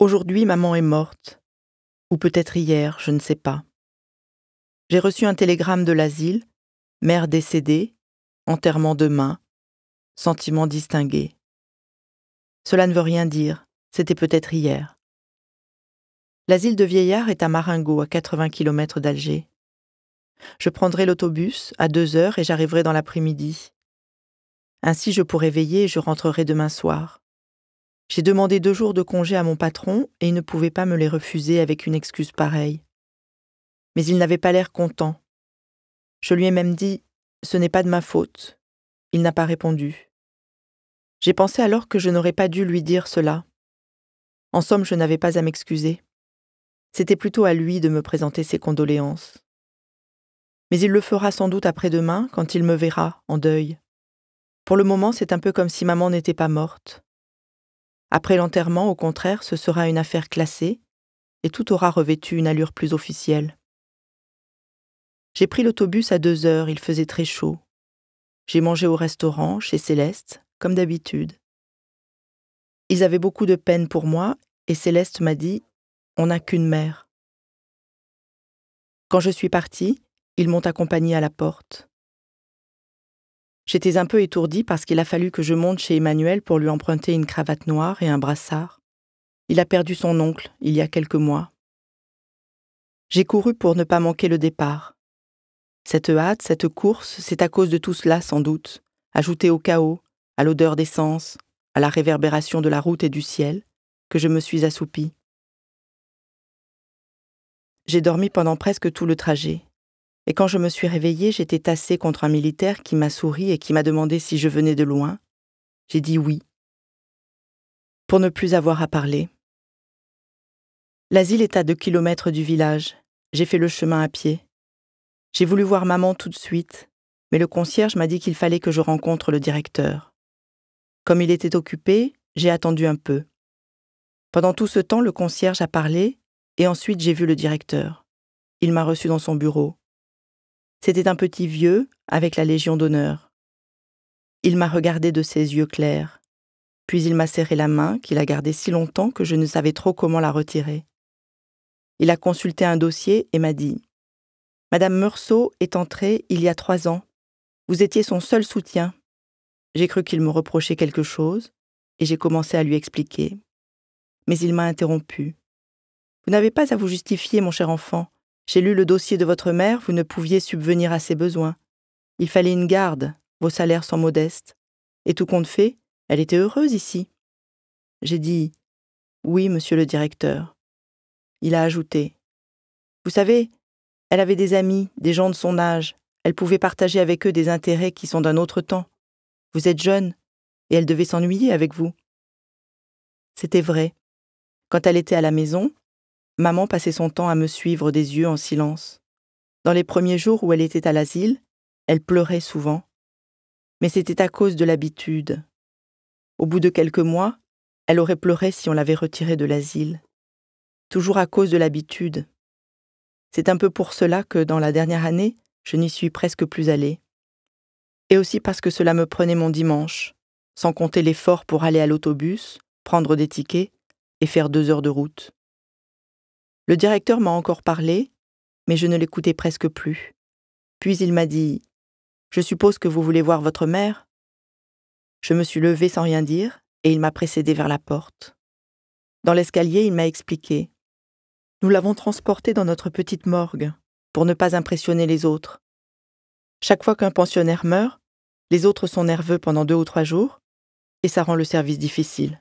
Aujourd'hui, maman est morte. Ou peut-être hier, je ne sais pas. J'ai reçu un télégramme de l'asile, mère décédée, enterrement demain, sentiment distingué. Cela ne veut rien dire, c'était peut-être hier. L'asile de vieillards est à Marengo, à 80 km d'Alger. Je prendrai l'autobus à 2 heures et j'arriverai dans l'après-midi. Ainsi je pourrai veiller et je rentrerai demain soir. J'ai demandé 2 jours de congé à mon patron et il ne pouvait pas me les refuser avec une excuse pareille. Mais il n'avait pas l'air content. Je lui ai même dit « Ce n'est pas de ma faute ». Il n'a pas répondu. J'ai pensé alors que je n'aurais pas dû lui dire cela. En somme, je n'avais pas à m'excuser. C'était plutôt à lui de me présenter ses condoléances. Mais il le fera sans doute après-demain, quand il me verra, en deuil. Pour le moment, c'est un peu comme si maman n'était pas morte. Après l'enterrement, au contraire, ce sera une affaire classée, et tout aura revêtu une allure plus officielle. J'ai pris l'autobus à 2 heures, il faisait très chaud. J'ai mangé au restaurant, chez Céleste, comme d'habitude. Ils avaient beaucoup de peine pour moi, et Céleste m'a dit « On n'a qu'une mère ». Quand je suis partie, ils m'ont accompagnée à la porte. J'étais un peu étourdie parce qu'il a fallu que je monte chez Emmanuel pour lui emprunter une cravate noire et un brassard. Il a perdu son oncle il y a quelques mois. J'ai couru pour ne pas manquer le départ. Cette hâte, cette course, c'est à cause de tout cela sans doute, ajouté au chaos, à l'odeur d'essence, à la réverbération de la route et du ciel, que je me suis assoupie. J'ai dormi pendant presque tout le trajet. Et quand je me suis réveillée, j'étais tassée contre un militaire qui m'a souri et qui m'a demandé si je venais de loin. J'ai dit oui. Pour ne plus avoir à parler. L'asile est à 2 kilomètres du village. J'ai fait le chemin à pied. J'ai voulu voir maman tout de suite, mais le concierge m'a dit qu'il fallait que je rencontre le directeur. Comme il était occupé, j'ai attendu un peu. Pendant tout ce temps, le concierge a parlé et ensuite j'ai vu le directeur. Il m'a reçu dans son bureau. C'était un petit vieux avec la Légion d'honneur. Il m'a regardé de ses yeux clairs. Puis il m'a serré la main qu'il a gardée si longtemps que je ne savais trop comment la retirer. Il a consulté un dossier et m'a dit « Madame Meursault est entrée il y a 3 ans. Vous étiez son seul soutien. » J'ai cru qu'il me reprochait quelque chose et j'ai commencé à lui expliquer. Mais il m'a interrompu. « Vous n'avez pas à vous justifier, mon cher enfant. J'ai lu le dossier de votre mère, vous ne pouviez subvenir à ses besoins. Il fallait une garde, vos salaires sont modestes. Et tout compte fait, elle était heureuse ici. » J'ai dit « Oui, monsieur le directeur. » Il a ajouté « Vous savez, elle avait des amis, des gens de son âge. Elle pouvait partager avec eux des intérêts qui sont d'un autre temps. Vous êtes jeune, et elle devait s'ennuyer avec vous. » C'était vrai. Quand elle était à la maison, maman passait son temps à me suivre des yeux en silence. Dans les premiers jours où elle était à l'asile, elle pleurait souvent. Mais c'était à cause de l'habitude. Au bout de quelques mois, elle aurait pleuré si on l'avait retirée de l'asile. Toujours à cause de l'habitude. C'est un peu pour cela que, dans la dernière année, je n'y suis presque plus allée. Et aussi parce que cela me prenait mon dimanche, sans compter l'effort pour aller à l'autobus, prendre des tickets et faire 2 heures de route. Le directeur m'a encore parlé, mais je ne l'écoutais presque plus. Puis il m'a dit « Je suppose que vous voulez voir votre mère ?» Je me suis levée sans rien dire et il m'a précédée vers la porte. Dans l'escalier, il m'a expliqué « Nous l'avons transportée dans notre petite morgue pour ne pas impressionner les autres. Chaque fois qu'un pensionnaire meurt, les autres sont nerveux pendant 2 ou 3 jours et ça rend le service difficile. »